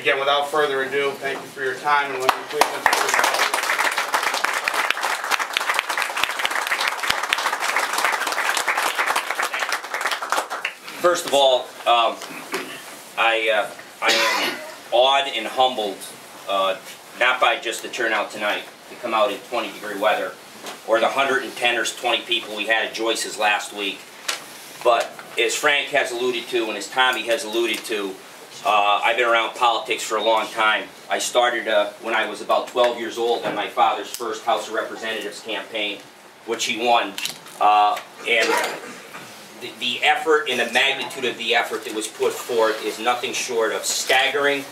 again, without further ado, thank you for your time, and let me please introduce you. First of all, I am awed and humbled, not by just the turnout tonight, to come out in 20-degree weather, or the 110 or 20 people we had at Joyce's last week, but as Frank has alluded to, and as Tommy has alluded to, I've been around politics for a long time. I started when I was about 12 years old in my father's first House of Representatives campaign, which he won, and the effort and the magnitude of the effort that was put forth is nothing short of staggering,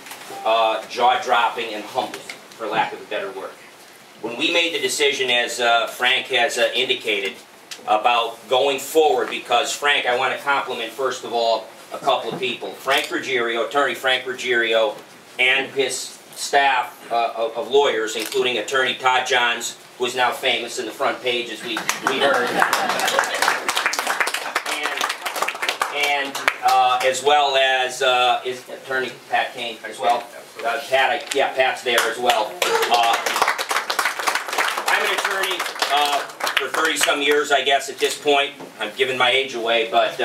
jaw-dropping, and humbling, for lack of a better word. When we made the decision, as Frank has indicated, about going forward, because Frank, I want to compliment first of all a couple of people. Frank Ruggiero, Attorney Frank Ruggiero, and his staff of lawyers, including Attorney Todd Johns, who is now famous in the front page, as we heard. And as well as is Attorney Pat Kane as well. Pat's there as well. I'm an attorney for 30-some years, I guess, at this point. I'm giving my age away, but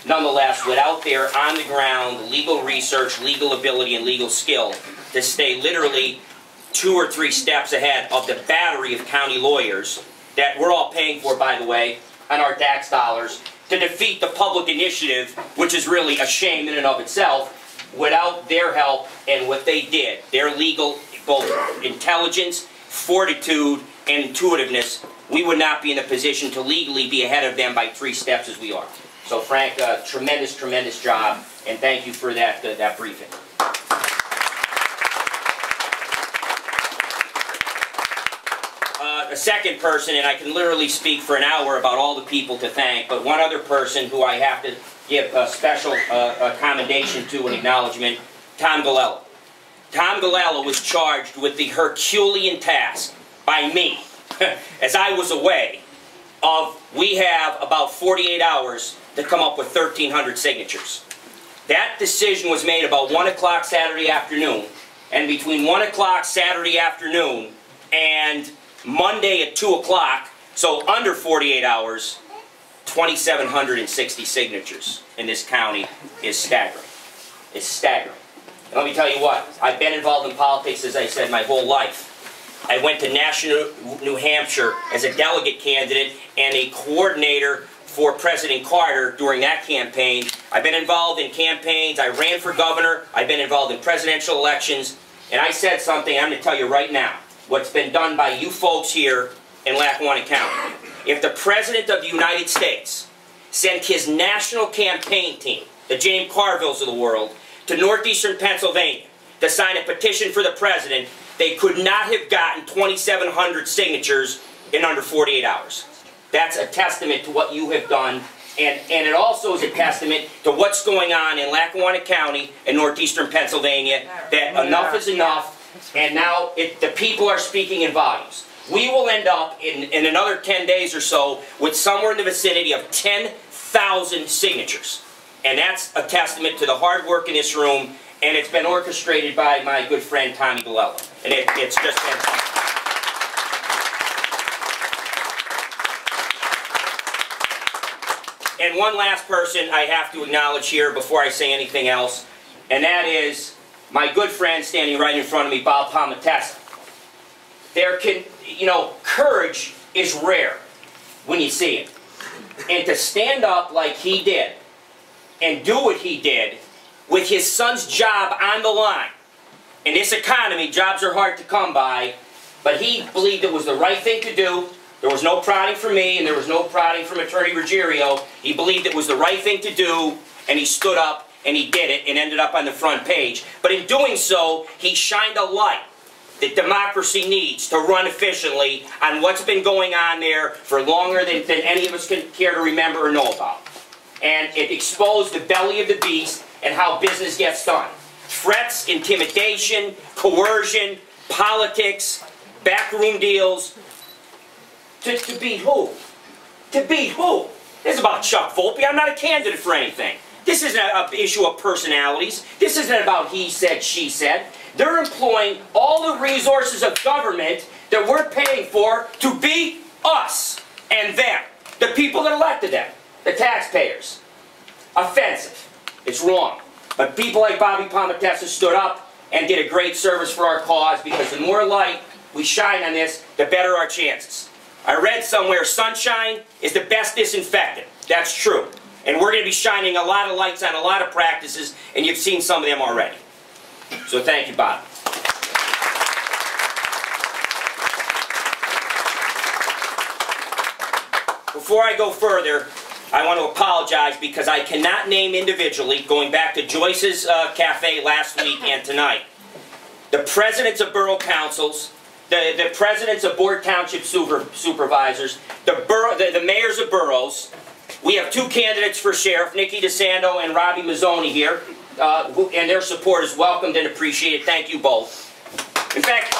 nonetheless, without their on-the-ground legal research, legal ability, and legal skill to stay literally 2 or 3 steps ahead of the battery of county lawyers that we're all paying for, by the way, on our tax dollars, to defeat the public initiative, which is really a shame in and of itself. Without their help and what they did, their legal, both intelligence, fortitude, and intuitiveness, we would not be in a position to legally be ahead of them by 3 steps as we are. So Frank, tremendous, tremendous job, and thank you for that, that briefing. A second person, and I can literally speak for an hour about all the people to thank, but one other person who I have to give a special commendation to and acknowledgement, Tom Galello. Tom Galello was charged with the Herculean task by me, as I was away, of we have about 48 hours to come up with 1,300 signatures. That decision was made about 1 o'clock Saturday afternoon, and between 1 o'clock Saturday afternoon and Monday at 2 o'clock, so under 48 hours, 2,760 signatures in this county is staggering. It's staggering. And let me tell you what, I've been involved in politics, as I said, my whole life. I went to National New Hampshire as a delegate candidate and a coordinator for President Carter during that campaign. I've been involved in campaigns. I ran for governor. I've been involved in presidential elections. And I said something I'm going to tell you right now. What's been done by you folks here in Lackawanna County. If the President of the United States sent his national campaign team, the James Carvilles of the world, to northeastern Pennsylvania to sign a petition for the President, they could not have gotten 2,700 signatures in under 48 hours. That's a testament to what you have done, and it also is a testament to what's going on in Lackawanna County and northeastern Pennsylvania, that enough is enough. And now the people are speaking in volumes. We will end up in another 10 days or so with somewhere in the vicinity of 10,000 signatures. And that's a testament to the hard work in this room, and it's been orchestrated by my good friend Tommy Galello. And it's just fantastic. And one last person I have to acknowledge here before I say anything else, and that is my good friend standing right in front of me, Bob Palmatessa. Courage is rare when you see it. And to stand up like he did, and do what he did, with his son's job on the line. In this economy, jobs are hard to come by, but he believed it was the right thing to do. There was no prodding from me, and there was no prodding from Attorney Ruggiero. He believed it was the right thing to do, and he stood up and he did it and ended up on the front page. But in doing so, he shined a light that democracy needs to run efficiently on what's been going on there for longer than any of us can care to remember or know about. And it exposed the belly of the beast and how business gets done. Threats, intimidation, coercion, politics, backroom deals. To beat who? To beat who? This is about Chuck Volpe. I'm not a candidate for anything. This isn't an issue of personalities. This isn't about he said, she said. they're employing all the resources of government that we're paying for to be us and them, the people that elected them, the taxpayers. Offensive. It's wrong. But people like Bobby Palmatessa stood up and did a great service for our cause, because the more light we shine on this, the better our chances. I read somewhere sunshine is the best disinfectant. That's true. And we're going to be shining a lot of lights on a lot of practices, and you've seen some of them already. So thank you, Bob. Before I go further, I want to apologize because I cannot name individually, going back to Joyce's cafe last week and tonight, the presidents of borough councils, the presidents of board township supervisors, the mayors of boroughs. We have two candidates for sheriff, Nikki DeSando and Robbie Mazzoni here, and their support is welcomed and appreciated. Thank you both. In fact,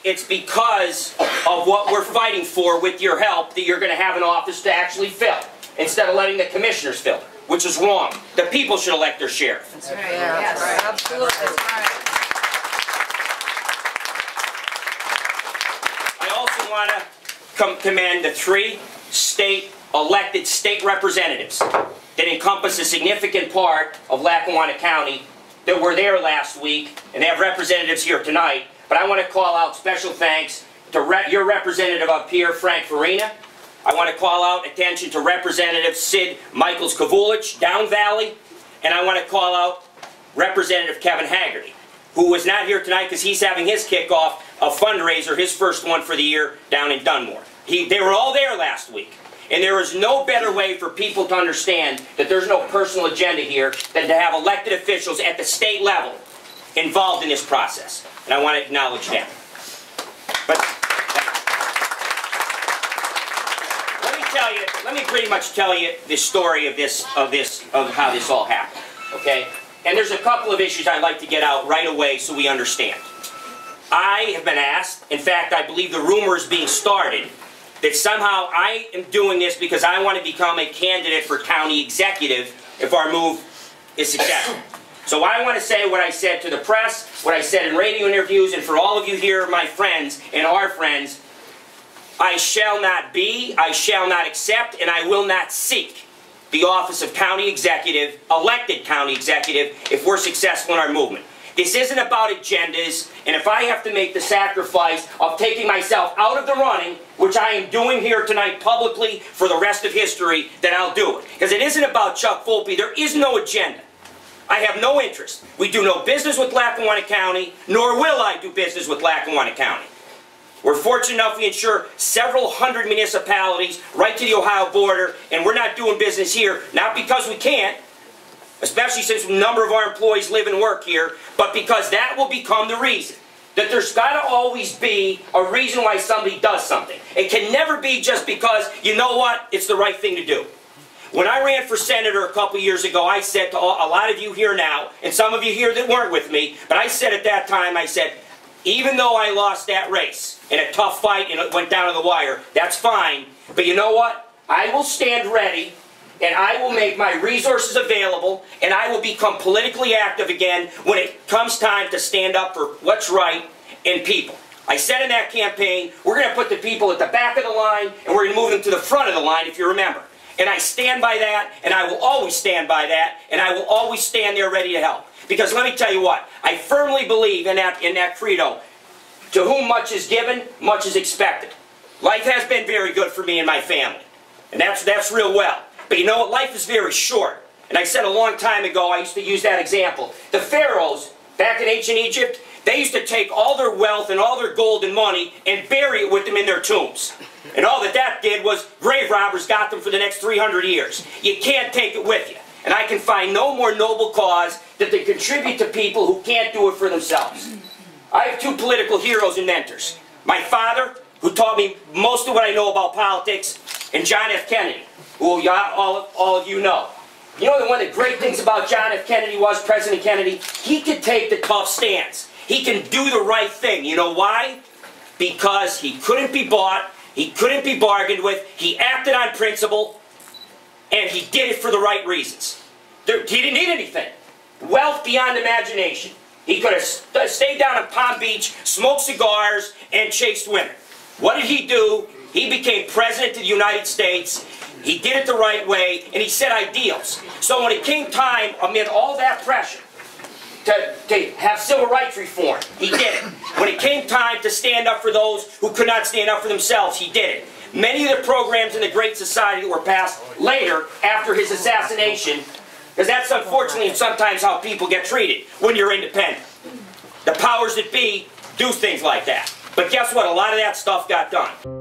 it's because of what we're fighting for with your help that you're going to have an office to actually fill, instead of letting the commissioners fill, which is wrong. The people should elect their sheriff. That's right. Yeah, yes, right. Absolutely. That's right. I also want to commend the 3 elected state representatives that encompass a significant part of Lackawanna County that were there last week, and they have representatives here tonight. But I want to call out special thanks to your representative up here, Frank Farina. I want to call out attention to Representative Sid Michaels-Kavulich, Down Valley. And I want to call out Representative Kevin Haggerty, who was not here tonight because he's having his kickoff, a fundraiser, his first one for the year, down in Dunmore. They were all there last week. And there is no better way for people to understand that there's no personal agenda here than to have elected officials at the state level involved in this process. And I want to acknowledge that. But let me pretty much tell you the story of how this all happened. Okay? And there's a couple of issues I'd like to get out right away so we understand. I have been asked, in fact, I believe the rumor is being started, that somehow I am doing this because I want to become a candidate for county executive if our move is successful. So I want to say what I said to the press, what I said in radio interviews, and for all of you here, my friends and our friends, I shall not be, I shall not accept, and I will not seek the office of county executive, elected county executive, if we're successful in our movement. This isn't about agendas, and if I have to make the sacrifice of taking myself out of the running, which I am doing here tonight publicly for the rest of history, then I'll do it. Because it isn't about Chuck Volpe. There is no agenda. I have no interest. We do no business with Lackawanna County, nor will I do business with Lackawanna County. We're fortunate enough we insure several hundred municipalities right to the Ohio border, and we're not doing business here, not because we can't, especially since a number of our employees live and work here, but because that will become the reason. That there's got to always be a reason why somebody does something. It can never be just because, you know what, it's the right thing to do. When I ran for senator a couple years ago, I said to a lot of you here now, and some of you here that weren't with me, but I said at that time, I said, even though I lost that race in a tough fight and it went down to the wire, that's fine, but you know what? I will stand ready, and I will make my resources available, and I will become politically active again when it comes time to stand up for what's right in people. I said in that campaign, we're going to put the people at the back of the line, and we're going to move them to the front of the line, if you remember. And I stand by that, and I will always stand by that, and I will always stand there ready to help. Because let me tell you what, I firmly believe in that credo, to whom much is given, much is expected. Life has been very good for me and my family, and that's real well. But you know what, life is very short. And I said a long time ago, I used to use that example. The pharaohs, back in ancient Egypt, they used to take all their wealth and all their gold and money and bury it with them in their tombs. And all that did was grave robbers got them for the next 300 years. You can't take it with you. And I can find no more noble cause than to contribute to people who can't do it for themselves. I have 2 political heroes and mentors. My father, who taught me most of what I know about politics, and John F. Kennedy, who all of you know. You know one of the great things about John F. Kennedy was, President Kennedy? He could take the tough stance. He can do the right thing. You know why? Because he couldn't be bought, he couldn't be bargained with, he acted on principle, and he did it for the right reasons. He didn't need anything. Wealth beyond imagination. He could have stayed down in Palm Beach, smoked cigars, and chased women. What did he do? He became president of the United States. He did it the right way, and he set ideals. So when it came time, amid all that pressure, to have civil rights reform, he did it. When it came time to stand up for those who could not stand up for themselves, he did it. Many of the programs in the Great Society were passed later, after his assassination, because that's unfortunately sometimes how people get treated when you're independent. The powers that be do things like that. But guess what? A lot of that stuff got done.